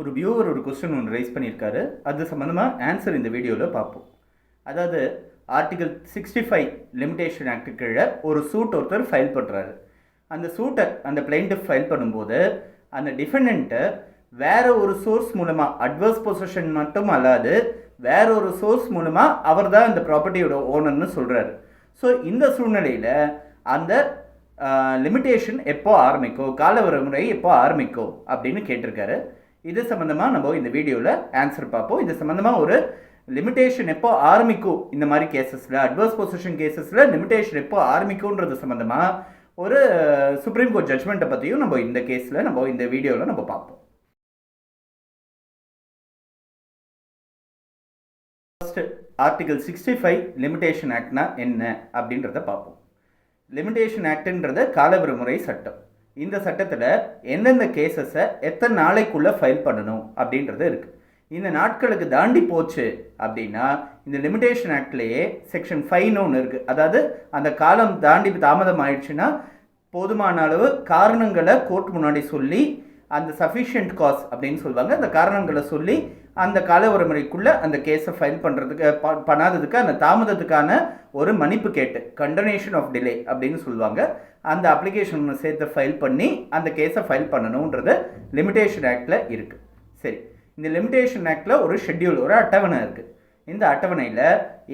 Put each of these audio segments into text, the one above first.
ஒரு வியூவர் ஒரு கொஸ்டின் ஒன்று ரைஸ் பண்ணியிருக்காரு. அது சம்மந்தமாக ஆன்சர் இந்த வீடியோவில் பார்ப்போம். அதாவது ஆர்டிகல் 65 லிமிடேஷன் ஆக்ட் கீழே ஒரு சூட் ஒருத்தர் ஃபைல் பண்ணுறாரு. அந்த சூட்டை அந்த பிளைண்ட்டிஃப் ஃபைல் பண்ணும்போது அந்த டிஃபெண்டண்ட்டை வேற ஒரு சோர்ஸ் மூலமாக அட்வர்ஸ் பொசிஷன் மட்டும் அல்லாது வேற ஒரு சோர்ஸ் மூலமாக அவர் தான் இந்த ப்ராப்பர்ட்டியோட ஓனர்னு சொல்கிறாரு. ஸோ இந்த சூழ்நிலையில் அந்த லிமிட்டேஷன் எப்போ ஆரம்பிக்கும், கால வரைமுறை எப்போ ஆரம்பிக்கும் அப்படின்னு கேட்டிருக்காரு. இது சம்மந்தமாக நம்ம இந்த வீடியோவில் ஆன்சர் பார்ப்போம். இது சம்மந்தமாக ஒரு லிமிட்டேஷன் எப்போ ஆரம்பிக்கும், இந்த மாதிரி கேசஸில் அட்வர்ஸ் பொசிஷன் கேசஸில் லிமிட்டேஷன் எப்போ ஆரம்பிக்கும்ன்றது சம்மந்தமாக ஒரு சுப்ரீம் கோர்ட் ஜட்ஜ்மெண்ட்டை பற்றியும் நம்ம இந்த கேஸில் நம்ம இந்த வீடியோவில் நம்ம பார்ப்போம். ஃபஸ்ட்டு ஆர்டிகல் 65 லிமிட்டேஷன் ஆக்ட்னா என்ன அப்படின்றத பார்ப்போம். லிமிட்டேஷன் ஆக்ட்ன்றது காலவரைமுறை சட்டம். இந்த சட்டத்தில் எந்தெந்த கேசஸை எத்தனை நாளைக்குள்ளே ஃபைல் பண்ணணும் அப்படின்றது இருக்குது. இந்த நாட்களுக்கு தாண்டி போச்சு அப்படின்னா இந்த லிமிட்டேஷன் ஆக்ட்லேயே செக்ஷன் 5ன்னு ஒன்று இருக்குது. அதாவது அந்த காலம் தாண்டி தாமதம் ஆயிடுச்சுன்னா போதுமான அளவு காரணங்களை கோர்ட் முன்னாடி சொல்லி அந்த சஃபிஷியன்ட் காஸ் அப்படின்னு சொல்லுவாங்க, அந்த காரணங்களை சொல்லி அந்த கால வரைமுறைக்குள்ளே அந்த கேஸை ஃபைல் பண்ணுறதுக்கு பண்ணாததுக்கு அந்த தாமதத்துக்கான ஒரு மன்னிப்பு கேட்டு கண்டனேஷன் ஆஃப் டிலே அப்படின்னு சொல்லுவாங்க. அந்த அப்ளிகேஷன் சேர்த்து ஃபைல் பண்ணி அந்த கேஸை ஃபைல் பண்ணணுன்றது லிமிட்டேஷன் ஆக்டில் இருக்குது. சரி, இந்த லிமிட்டேஷன் ஆக்டில் ஒரு ஷெட்யூல், ஒரு அட்டவணை இருக்குது. இந்த அட்டவணையில்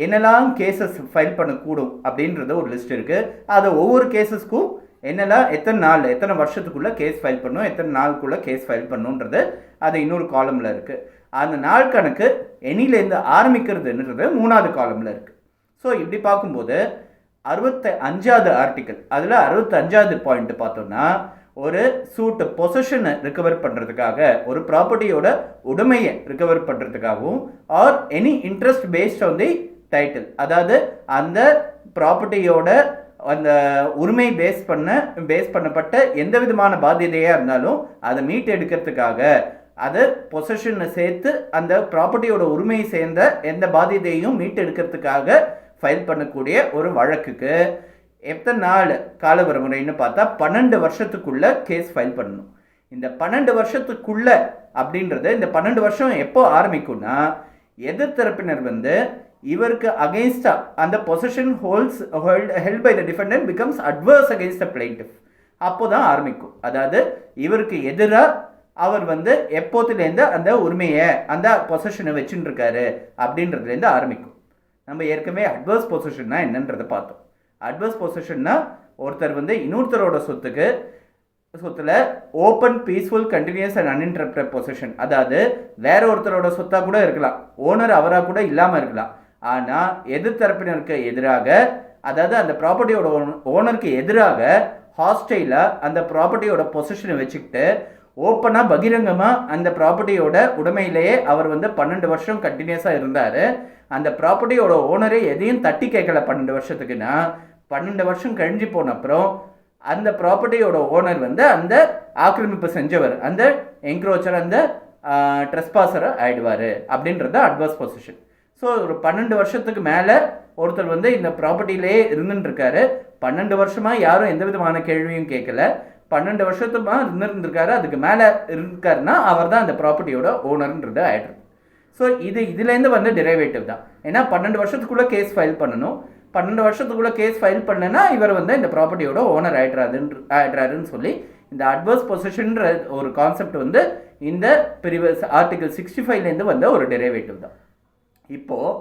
என்னெல்லாம் கேசஸ் ஃபைல் பண்ணக்கூடும் அப்படின்றது ஒரு லிஸ்ட் இருக்குது. அதை ஒவ்வொரு கேசஸ்க்கும் என்னெல்லாம் எத்தனை நாள் எத்தனை வருஷத்துக்குள்ளே கேஸ் ஃபைல் பண்ணணும், எத்தனை நாளுக்குள்ளே கேஸ் ஃபைல் பண்ணணுன்றது அது இன்னொரு காலமில் இருக்குது. அந்த நாள் கணக்கு எண்ணிலேருந்து ஆரம்பிக்கிறதுன்றது 3வது காலமில் இருக்குது. ஸோ இப்படி பார்க்கும்போது 65வது ஆர்டிக்கல், அதில் 65வது பாயிண்ட் பார்த்தோம்னா ஒரு சூட்டு பொசிஷனை ரிகவர் பண்ணுறதுக்காக, ஒரு ப்ராப்பர்ட்டியோட உடைமையை ரிகவர் பண்ணுறதுக்காகவும் or any interest based on the title, அதாவது அந்த ப்ராப்பர்ட்டியோட அந்த உரிமை பேஸ் பண்ணப்பட்ட எந்த விதமான பாத்தியதையாக இருந்தாலும் அதை மீட் எடுக்கிறதுக்காக, அது பொசிஷனை சேர்த்து அந்த ப்ராப்பர்ட்டியோட உரிமையை சேர்ந்த எந்த பாத்தியதையும் மீட் எடுக்கிறதுக்காக ஃபைல் பண்ணக்கூடிய ஒரு வழக்குக்கு எத்தனை நாள் கால வரைமுறைன்னு பார்த்தா 12 வருஷத்துக்குள்ள கேஸ் ஃபைல் பண்ணணும். இந்த 12 வருஷத்துக்குள்ள அப்படின்றது, இந்த 12 வருஷம் எப்போ ஆரம்பிக்கும்னா எதிர்த்தரப்பினர் இவருக்கு அகெயின்ஸ்டா அந்த position held by the defendant becomes adverse against the plaintiff, அப்போ தான் ஆரம்பிக்கும். அதாவது இவருக்கு எதிராக அவர் எப்போத்துலேருந்து அந்த உரிமையை அந்த பொசிஷனை வச்சுட்டு இருக்காரு அப்படின்றதுலேருந்து ஆரம்பிக்கும். நம்ம ஏற்கனவே அட்வர்ஸ் பொசிஷன்னா என்னன்றதை பார்த்தோம். அட்வர்ஸ் பொசிஷன்னா ஒருத்தர் இன்னொருத்தரோட சொத்துல open peaceful continuous and uninterrupted position, அதாவது வேற ஒருத்தரோட சொத்தாக கூட இருக்கலாம், ஓனர் அவராக கூட இல்லாமல் இருக்கலாம். ஆனால் எதிர்த்தரப்பினருக்கு எதிராக, அதாவது அந்த ப்ராப்பர்ட்டியோட ஓனருக்கு எதிராக ஹாஸ்டைலாக அந்த ப்ராப்பர்ட்டியோட பொசிஷனை வச்சுக்கிட்டு ஓப்பனாக பகிரங்கமாக அந்த ப்ராப்பர்ட்டியோட உடைமையிலேயே அவர் 12 வருஷம் கண்டினியூஸாக இருந்தார். அந்த ப்ராப்பர்ட்டியோட ஓனரே எதையும் தட்டி கேட்கல 12 வருஷத்துக்குன்னா 12 வருஷம் கழிஞ்சு போன அப்புறம் அந்த ப்ராப்பர்ட்டியோட ஓனர் அந்த ஆக்கிரமிப்பு செஞ்சவர், அந்த என்க்ரோச்சர், அந்த ட்ரெஸ்பாசரை ஆயிடுவார் அப்படின்றது அட்வர்ஸ் பொசிஷன். ஸோ ஒரு 12 வருஷத்துக்கு மேலே ஒருத்தர் இந்த ப்ராப்பர்ட்டியிலேயே இருந்துருக்காரு. 12 வருஷமாக யாரும் எந்த விதமான கேள்வியும் கேட்கல, 12 வருஷத்துமா இருந்திருக்காரு, அதுக்கு மேலே இருக்காருன்னா அவர் தான் அந்த ப்ராப்பர்ட்டியோட ஓனர்ன்றது ஆயிடுறது. ஸோ இதுலேருந்து டெரிவேட்டிவ் தான். ஏன்னா 12 வருஷத்துக்குள்ளே கேஸ் ஃபைல் பண்ணணும். 12 வருஷத்துக்குள்ளே கேஸ் ஃபைல் பண்ணனா இவர் இந்த ப்ராப்பர்ட்டியோட ஓனர் ஆயிடுறாருன்னு சொல்லி இந்த அட்வர்ஸ் பொசிஷன்ற ஒரு கான்செப்ட் இந்த பிரிவு ஆர்டிகல் 65லேருந்து ஒரு டெரிவேட்டிவ் தான். இப்போது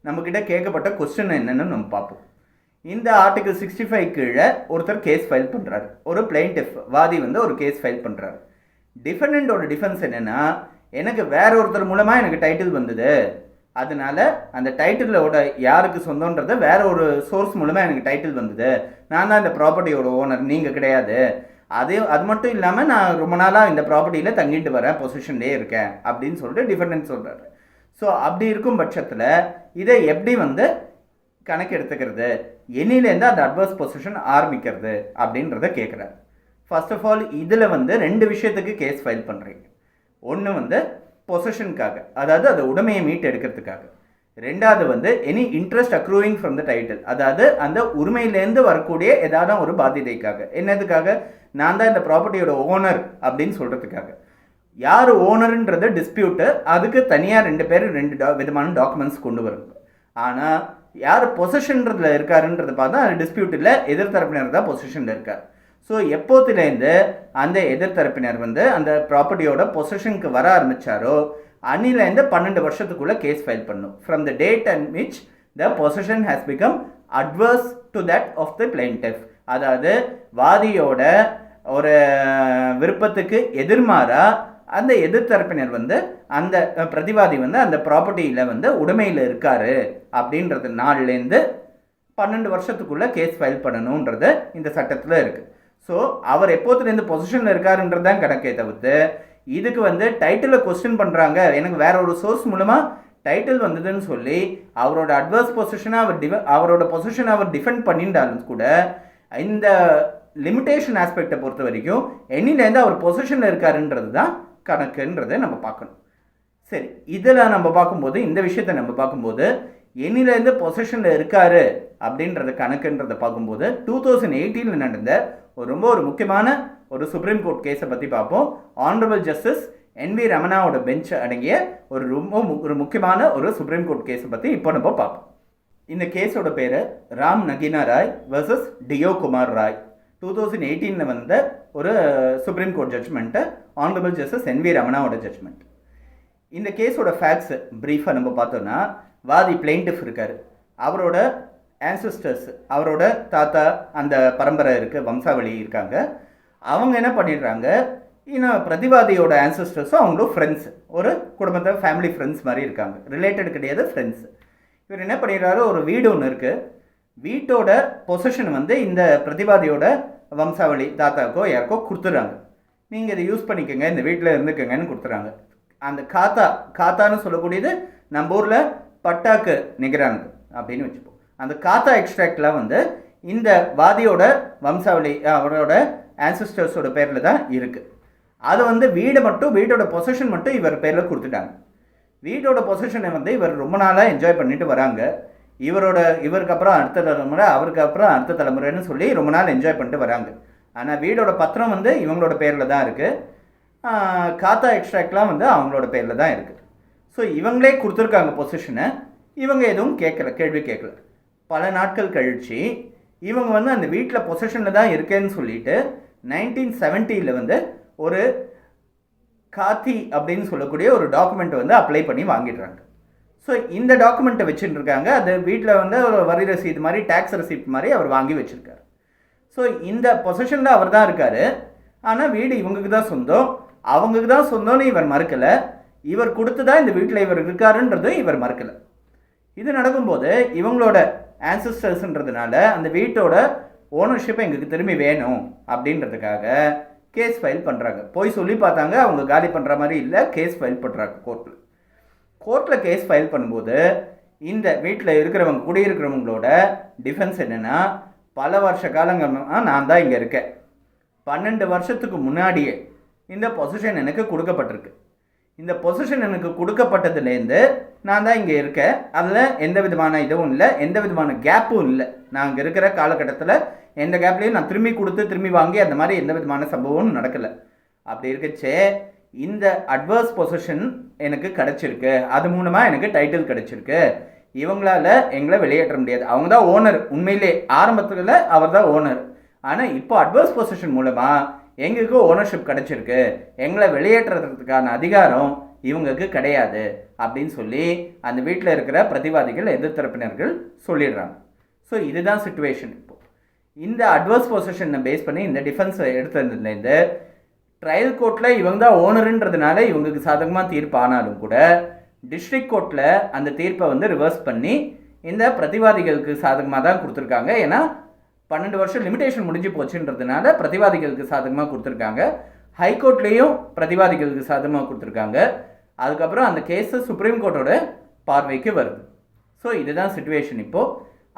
நம்மக்கிட்ட கேட்கப்பட்ட கொஸ்டின் என்னென்னு நம்ம பார்ப்போம். இந்த ஆர்டிகல் 65 கீழே ஒருத்தர் கேஸ் ஃபைல் பண்ணுறாரு, ஒரு பிளைண்டிஃப் வாதி ஒரு கேஸ் ஃபைல் பண்ணுறாரு. டிஃபெண்டன்டோட டிஃபென்ஸ் என்னென்னா, எனக்கு வேற ஒருத்தர் மூலமாக எனக்கு டைட்டில் வந்தது, அதனால அந்த டைட்டிலோட யாருக்கு சொந்தன்றதை வேற ஒரு சோர்ஸ் மூலமாக எனக்கு டைட்டில் வந்தது, நான் தான் இந்த ப்ராப்பர்ட்டியோட ஓனர், நீங்கள் கிடையாது. அது மட்டும் இல்லாமல் நான் ரொம்ப நாளாக இந்த ப்ராப்பர்ட்டியில் தங்கிட்டு வரேன், பொசிஷன்லேயே இருக்கேன் அப்படின்னு சொல்லிட்டு டிஃபெண்டன்ட் சொல்கிறாரு. ஸோ அப்படி இருக்கும் பட்சத்தில் இதை எப்படி கணக்கு எடுத்துக்கிறது, எண்ணிலேருந்து அந்த அட்வர்ஸ் பொசிஷன் ஆரம்பிக்கிறது அப்படின்றத கேட்குறாரு. ஃபர்ஸ்ட் ஆஃப் ஆல் இதில் 2 விஷயத்துக்கு கேஸ் ஃபைல் பண்ணுறீங்க. ஒன்று பொசிஷனுக்காக, அதாவது அதை உடைமையை மீட் எடுக்கிறதுக்காக. ரெண்டாவது any interest accruing from the title, அதாவது அந்த உரிமையிலேருந்து வரக்கூடிய ஏதாவது ஒரு பாத்தியதைக்காக. என்னதுக்காக, நான் தான் இந்த ப்ராப்பர்ட்டியோட ஓனர் அப்படின்னு சொல்கிறதுக்காக. யார் ஓனருன்றது டிஸ்பியூட்டு, அதுக்கு தனியாக 2 பேர் 2 விதமான டாக்குமெண்ட்ஸ் கொண்டு வருங்க. ஆனால் யார் பொசிஷன்றதில் இருக்காருன்றது பார்த்தா அது டிஸ்பியூட் இல்லை, எதிர்த்தரப்பினர் தான் பொசிஷனில் இருக்கார். ஸோ எப்போத்துலேருந்து அந்த எதிர்த்தரப்பினர் வந்து அந்த ப்ராப்பர்ட்டியோட பொசிஷனுக்கு வர ஆரம்பித்தாரோ அன்னிலேருந்து 12 வருஷத்துக்குள்ளே கேஸ் ஃபைல் பண்ணும். From the date and which the position has become adverse to that of the plaintiff. அதாவது வாதியோட ஒரு விருப்பத்துக்கு எதிர்மாறாக அந்த எதிர்த்தரப்பினர் வந்து அந்த பிரதிவாதி வந்து அந்த ப்ராப்பர்ட்டியில் வந்து உடைமையில் இருக்கார் அப்படின்றது நாள்லேருந்து 12 வருஷத்துக்குள்ளே கேஸ் ஃபைல் பண்ணணுன்றது இந்த சட்டத்தில் இருக்குது. ஸோ அவர் எப்போத்துலேருந்து பொசிஷனில் இருக்காருன்றது தான் கணக்கே தவிர்த்து இதுக்கு வந்து டைட்டிலை கொஸ்டின் பண்ணுறாங்க, எனக்கு வேற ஒரு சோர்ஸ் மூலமாக டைட்டில் வந்ததுன்னு சொல்லி அவரோட அட்வர்ஸ் பொசிஷனை அவரோட பொசிஷனை அவர் டிஃபெண்ட் பண்ணிட்டாலும் கூட இந்த லிமிட்டேஷன் ஆஸ்பெக்டை பொறுத்த வரைக்கும் என்னிலேருந்து அவர் பொசிஷனில் இருக்காருன்றது தான் கணக்குன்றதை நம்ம பார்க்கணும். சரி, இதில் நம்ம பார்க்கும்போது இந்த விஷயத்தை நம்ம பார்க்கும்போது என்னிலேருந்து பொசிஷனில் இருக்காரு அப்படின்றத கணக்குன்றதை பார்க்கும்போது 2018 நடந்த ஒரு முக்கியமான ஒரு சுப்ரீம் கோர்ட் கேஸை பற்றி பார்ப்போம். ஆனரபிள் ஜஸ்டிஸ் NV ரமணாவோட பெஞ்ச் அடங்கிய ஒரு முக்கியமான ஒரு சுப்ரீம் கோர்ட் கேஸை பற்றி இப்போ நம்ம பார்ப்போம். இந்த கேஸோட பேர் ராம் நகீனா ராய் வர்சஸ் டியோ குமார் ராய். 2018 வந்த ஒரு supreme court judgment, honourable justice NV ரமணாவோட ஜட்ஜ்மெண்ட். இந்த கேஸோட ஃபேக்ட்ஸ் ப்ரீஃபாக நம்ம பார்த்தோன்னா, வாதி பிளைன்டிஃப் இருக்கார், அவரோட ஆன்சஸ்டர்ஸ், அவரோட தாத்தா அந்த பரம்பரை இருக்குது, வம்சாவளி இருக்காங்க. அவங்க என்ன பண்ணிடுறாங்க, இன்னும் பிரதிவாதியோட ஆன்சஸ்டர்ஸும் அவங்களும் ஃப்ரெண்ட்ஸ், ஒரு குடும்பத்தை ஃபேமிலி ஃப்ரெண்ட்ஸ் மாதிரி இருக்காங்க, ரிலேட்டட் கிடையாது, ஃப்ரெண்ட்ஸ். இவர் என்ன பண்ணிடுறாரு, ஒரு வீடு ஒன்று இருக்குது, வீட்டோட பொசிஷன் வந்து இந்த பிரதிவாதியோட வம்சாவளி தாத்தாக்கோ யாருக்கோ கொடுத்துட்றாங்க. நீங்கள் இதை யூஸ் பண்ணிக்கோங்க, இந்த வீட்டில் இருந்துக்கங்கன்னு கொடுத்துட்றாங்க. அந்த காத்தான்னு சொல்லக்கூடியது நம்ம ஊரில் பட்டாக்கு நிகரானது அப்படின்னு வச்சுப்போம். அந்த காத்தா எக்ஸ்ட்ராக்ட்லாம் வந்து இந்த வாதியோட வம்சாவளி அவரோட ஆன்சிஸ்டர்ஸோட பேரில் தான் இருக்குது. அது வந்து வீட்டோட பொசிஷன் மட்டும் இவர் பேரில் கொடுத்துட்டாங்க. வீட்டோட பொசிஷனை வந்து இவர் ரொம்ப நாளாக என்ஜாய் பண்ணிட்டு வராங்க. இவருக்கு அப்புறம் அடுத்த தலைமுறை, அவருக்கு அப்புறம் அடுத்த தலைமுறைன்னு சொல்லி ரொம்ப நாள் என்ஜாய் பண்ணிட்டு வராங்க. ஆனால் வீடோட பத்திரம் வந்து இவங்களோட பேரில் தான் இருக்குது. காத்தா எக்ஸ்ட்ராக்ட்லாம் வந்து அவங்களோட பேரில் தான் இருக்குது. ஸோ இவங்களே கொடுத்துருக்காங்க பொசிஷனை, இவங்க எதுவும் கேள்வி கேட்கல. பல நாட்கள் கழித்து இவங்க வந்து அந்த வீட்டில் பொசிஷனில் தான் இருக்கேன்னு சொல்லிட்டு 1970 வந்து ஒரு காத்தி அப்படின்னு சொல்லக்கூடிய ஒரு டாக்குமெண்ட்டை வந்து அப்ளை பண்ணி வாங்கிடுறாங்க. ஸோ இந்த டாக்குமெண்ட்டை வச்சுட்டு இருக்காங்க. அது வீட்டில் வந்து ஒரு வரி ரசீது மாதிரி, டேக்ஸ் ரெசிப்ட் மாதிரி அவர் வாங்கி வச்சுருக்காரு. ஸோ இந்த பொசிஷனில் அவர் தான் இருக்கார். ஆனால் வீடு இவங்களுக்கு தான் சொந்தம், அவங்களுக்கு தான் சொந்தம்னு இவர் மறுக்கலை. இவர் கொடுத்து தான் இந்த வீட்டில் இவர் இருக்காருன்றது இவர் மறுக்கலை. இது நடக்கும்போது இவங்களோட ஆன்சிஸ்டர்ஸ்ன்றதுனால அந்த வீட்டோட ஓனர்ஷிப்பை எங்களுக்கு திரும்பி வேணும் அப்படின்றதுக்காக கேஸ் ஃபைல் பண்ணுறாங்க. போய் சொல்லி பார்த்தாங்க, அவங்க காலி பண்ணுற மாதிரி இல்லை, கேஸ் ஃபைல் பண்ணுறாங்க கோர்ட்டில் கேஸ் ஃபைல் பண்ணும்போது இந்த வீட்டில் இருக்கிறவங்க, குடியிருக்கிறவங்களோட டிஃபென்ஸ் என்னென்னா, பல வருஷ காலங்கள்னா நான் தான் இங்கே இருக்கேன், 12 வருஷத்துக்கு முன்னாடியே இந்த பொசிஷன் எனக்கு கொடுக்கப்பட்டிருக்கு, இந்த பொசிஷன் எனக்கு கொடுக்கப்பட்டதுலேருந்து நான் தான் இங்கே இருக்கேன், அதில் எந்த விதமான இதுவும் இல்லை, எந்த விதமான கேப்பும் இல்லை, நான் இங்கே இருக்கிற காலகட்டத்தில் எந்த கேப்லேயும் நான் திரும்பி வாங்கி அந்த மாதிரி எந்த விதமான சம்பவமும் நடக்கலை. அப்படி இருக்கச்சே இந்த அட்வர்ஸ் பொசிஷன் எனக்கு கிடச்சிருக்கு, அது மூலமாக எனக்கு டைட்டில் கிடச்சிருக்கு, இவங்களால எங்களை வெளியேற்ற முடியாது. அவங்க தான் ஓனர், உண்மையிலே ஆரம்பத்தில் அவர் தான் ஓனர். ஆனால் இப்போ அட்வர்ஸ் பொசிஷன் மூலமாக எங்களுக்கு ஓனர்ஷிப் கிடச்சிருக்கு, எங்களை வெளியேற்றுறதுக்கான அதிகாரம் இவங்களுக்கு கிடையாது அப்படின்னு சொல்லி அந்த வீட்டில் இருக்கிற பிரதிவாதிகள், எதிர்த்தரப்பினர்கள் சொல்லிடுறாங்க. ஸோ இதுதான் சிச்சுவேஷன். இப்போது இந்த அட்வர்ஸ் பொசிஷனை பேஸ் பண்ணி இந்த டிஃபென்ஸை எடுத்ததுலேருந்து ட்ரையல் கோர்ட்டில் இவங்க தான் ஓனருன்றதுனால இவங்களுக்கு சாதகமாக தீர்ப்பு ஆனாலும் கூட டிஸ்ட்ரிக்ட் கோர்ட்டில் அந்த தீர்ப்பை வந்து ரிவர்ஸ் பண்ணி இந்த பிரதிவாதிகளுக்கு சாதகமாக தான் கொடுத்துருக்காங்க. ஏன்னா 12 வருஷம் லிமிடேஷன் முடிஞ்சு போச்சுன்றதுனால பிரதிவாதிகளுக்கு சாதகமாக கொடுத்துருக்காங்க. ஹைகோர்ட்லேயும் பிரதிவாதிகளுக்கு சாதகமாக கொடுத்துருக்காங்க. அதுக்கப்புறம் அந்த கேஸு சுப்ரீம் கோர்ட்டோட பார்வைக்கு வருது. ஸோ இதுதான் சிச்சுவேஷன். இப்போது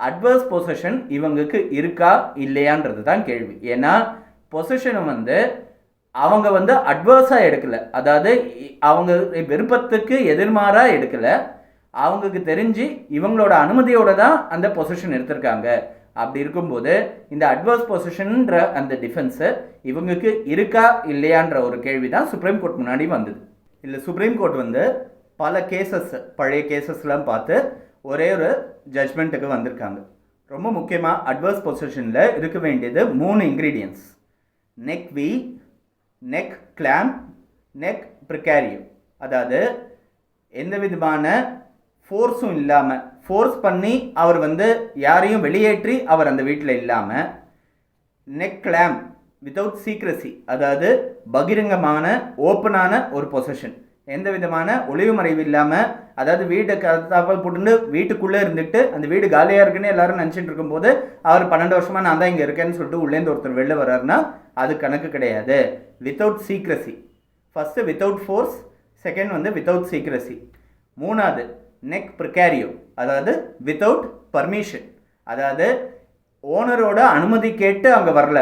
அட்வர்ஸ் பொசிஷன் இவங்களுக்கு இருக்கா இல்லையான்றது தான் கேள்வி. ஏன்னா பொசிஷனை வந்து அவங்க வந்து அட்வர்ஸாக எடுக்கலை, அதாவது அவங்க விருப்பத்துக்கு எதிர்மாறாக எடுக்கலை, அவங்களுக்கு தெரிஞ்சு இவங்களோட அனுமதியோடு தான் அந்த பொசிஷன் எடுத்திருக்காங்க அப்படி இருக்கும்போது இந்த அட்வர்ஸ் பொசிஷன்ற அந்த டிஃபென்ஸு இவங்களுக்கு இருக்கா இல்லையான்ற ஒரு கேள்வி தான் சுப்ரீம் கோர்ட் முன்னாடி வந்தது. இல்லை சுப்ரீம் கோர்ட் வந்து பல கேசஸ் பழைய கேசஸ்லாம் பார்த்து ஒரே ஒரு ஜட்ஜ்மெண்ட்டுக்கு வந்திருக்காங்க. ரொம்ப முக்கியமாக அட்வர்ஸ் பொசிஷனில் இருக்க வேண்டியது 3 ingredients: nec vi, nec clam, nec precario. அதாவது எந்த விதமான ஃபோர்ஸும் இல்லாமல், ஃபோர்ஸ் பண்ணி அவர் வந்து யாரையும் வெளியேற்றி அவர் அந்த வீட்டில் இல்லாமல், நெக் கிளாம் வித்தவுட் சீக்ரஸி, அதாவது பகிரங்கமான ஓப்பனான ஒரு பொசிஷன், எந்த விதமான ஒளிவு மறைவு இல்லாமல், அதாவது வீட்டை கதவை போட்டு வீட்டுக்குள்ளே இருந்துட்டு அந்த வீடு காலியாக இருக்குன்னு எல்லாரும் நினச்சிட்டு இருக்கும்போது அவர் 12 வருஷமாக நான் தான் இங்கே இருக்கேன்னு சொல்லிட்டு உள்ளேருந்து ஒருத்தர் வெளில வர்றாருன்னா அது கணக்கு கிடையாது. Without secrecy, first without force, second வந்து வித்தவுட் சீக்ரஸி. மூணாவது நெக் ப்ரிகாரியோ, அதாவது வித்தவுட் பர்மிஷன், அதாவது ஓனரோட அனுமதி கேட்டு அங்கே வரல,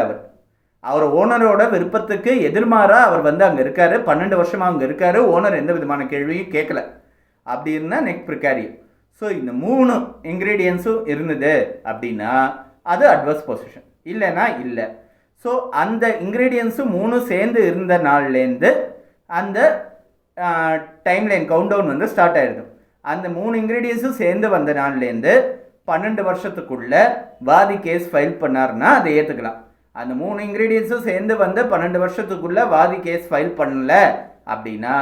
அவர் ஓனரோட விருப்பத்துக்கு எதிர்மாறாக அவர் வந்து அங்கே இருக்கார், 12 வருஷமாக அங்கே இருக்கார், ஓனர் எந்த விதமான கேள்வியும் கேட்கல, அப்படி இருந்தால் நெக் ப்ரிகாரியோ. ஸோ இந்த 3 இன்க்ரீடியன்ஸும் இருந்தது அப்படின்னா அது அட்வர்ஸ் பொசிஷன், இல்லைன்னா இல்லை. ஸோ அந்த இன்க்ரீடியன்ஸும் 3 சேர்ந்து இருந்த நாள்லேருந்து அந்த டைம்லைன் கவுண்டவுன் வந்து ஸ்டார்ட் ஆகிடுது. அந்த 3 இன்க்ரீடியன்ஸும் சேர்ந்து வந்த நாள்லேருந்து 12 வருஷத்துக்குள்ள வாதி கேஸ் ஃபைல் பண்ணார்னா அதை ஏற்றுக்கலாம். அந்த 3 இன்க்ரீடியன்ஸும் சேர்ந்து வந்து 12 வருஷத்துக்குள்ள வாதி கேஸ் ஃபைல் பண்ணல அப்படின்னா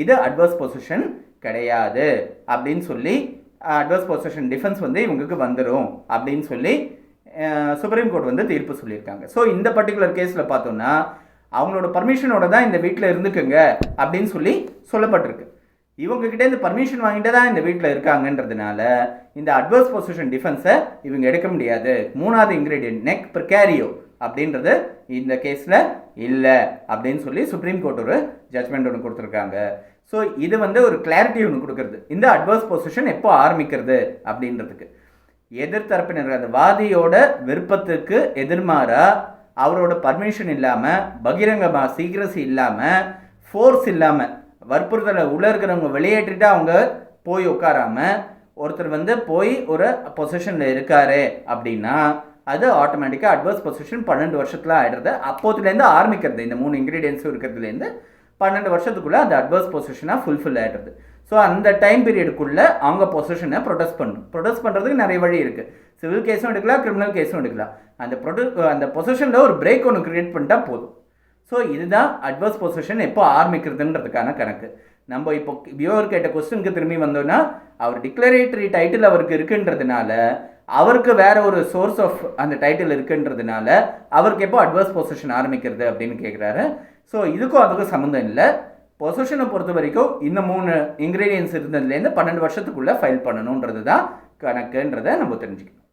இது அட்வர்ஸ் பொசிஷன் கிடையாது அப்படின்னு சொல்லி அட்வர்ஸ் பொசிஷன் டிஃபென்ஸ் வந்து இவங்களுக்கு வந்துடும் அப்படின்னு சொல்லி சுப்ரீம் கோர்ட் வந்து தீர்ப்பு சொல்லியிருக்காங்க. ஸோ இந்த பர்டிகுலர் கேஸில் பார்த்தோம்னா அவங்களோட பர்மிஷனோட தான் இந்த வீட்டில் இருந்துக்குங்க அப்படின்னு சொல்லி சொல்லப்பட்டிருக்கு. இவங்ககிட்ட இந்த பர்மிஷன் வாங்கிட்டு தான் இந்த வீட்டில் இருக்காங்கன்றதுனால இந்த அட்வர்ஸ் பொசிஷன் டிஃபென்ஸை இவங்க எடுக்க முடியாது. 3வது இன்க்ரீடியன்ட் நெக் ப்ரிகாரியோ அப்படின்றது இந்த கேஸில் இல்லை அப்படின்னு சொல்லி சுப்ரீம் கோர்ட் ஒரு ஜட்ஜ்மெண்ட் ஒன்று கொடுத்துருக்காங்க. ஸோ இது வந்து ஒரு கிளாரிட்டி ஒன்று கொடுக்குறது, இந்த அட்வர்ஸ் பொசிஷன் எப்போ ஆரம்பிக்கிறது அப்படின்றதுக்கு. எதிர்த்தரப்பினர் அந்த வாதியோட விருப்பத்துக்கு எதிர்மாறாக அவரோட பர்மிஷன் இல்லாமல், பகிரங்கமாக சீக்கிரசி இல்லாமல், ஃபோர்ஸ் இல்லாமல், வற்புறுத்தலை உள்ள இருக்கிறவங்க வெளியேற்றிட்டு அவங்க போய் உட்காராமல் ஒருத்தர் வந்து போய் ஒரு பொசிஷனில் இருக்காரு அப்படின்னா அது ஆட்டோமேட்டிக்காக அட்வர்ஸ் பொசிஷன் 12 வருஷத்தில் ஆகிடுறது. அப்போதுலேருந்து ஆரம்பிக்கிறது, இந்த 3 இன்க்ரீடியன்ஸும் இருக்கிறதுலேருந்து 12 வருஷத்துக்குள்ளே அந்த அட்வர்ஸ் பொசிஷனாக ஃபுல்ஃபில் ஆகிடுறது. ஸோ அந்த டைம் பீரியடுக்குள்ளே அவங்க பொசிஷனை ப்ரொடெஸ்ட் பண்ணணும். ப்ரொடெஸ்ட் பண்ணுறதுக்கு நிறைய வழி இருக்குது. சிவில் கேஸும் எடுக்கலாம், கிரிமினல் கேஸும் எடுக்கலாம். அந்த பொசிஷனில் ஒரு பிரேக் ஒன்று க்ரியேட் பண்ணிட்டா போதும். ஸோ இதுதான் அட்வர்ஸ் பொசிஷன் எப்போ ஆரம்பிக்கிறதுன்றதுக்கான கணக்கு. நம்ம இப்போ வியூவர் கேட்ட கொஸ்டினுக்கு திரும்பி வந்தோன்னா அவர் டிக்ளரேட்டரி டைட்டில் அவருக்கு இருக்குன்றதுனால, அவருக்கு வேற ஒரு சோர்ஸ் ஆஃப் அந்த டைட்டில் இருக்குன்றதுனால அவருக்கு எப்போ அட்வர்ஸ் பொசிஷன் ஆரம்பிக்கிறது அப்படின்னு கேட்குறாரு. ஸோ இதுக்கும் அதுக்கும் சம்மந்தம் இல்லை. பொசிஷனை பொறுத்த வரைக்கும் இந்த 3 இன்க்ரீடியன்ஸ் இருந்ததுலேருந்து 12 வருஷத்துக்குள்ளே ஃபைல் பண்ணணுன்றது தான் கணக்குன்றதை நம்ம தெரிஞ்சுக்கணும்.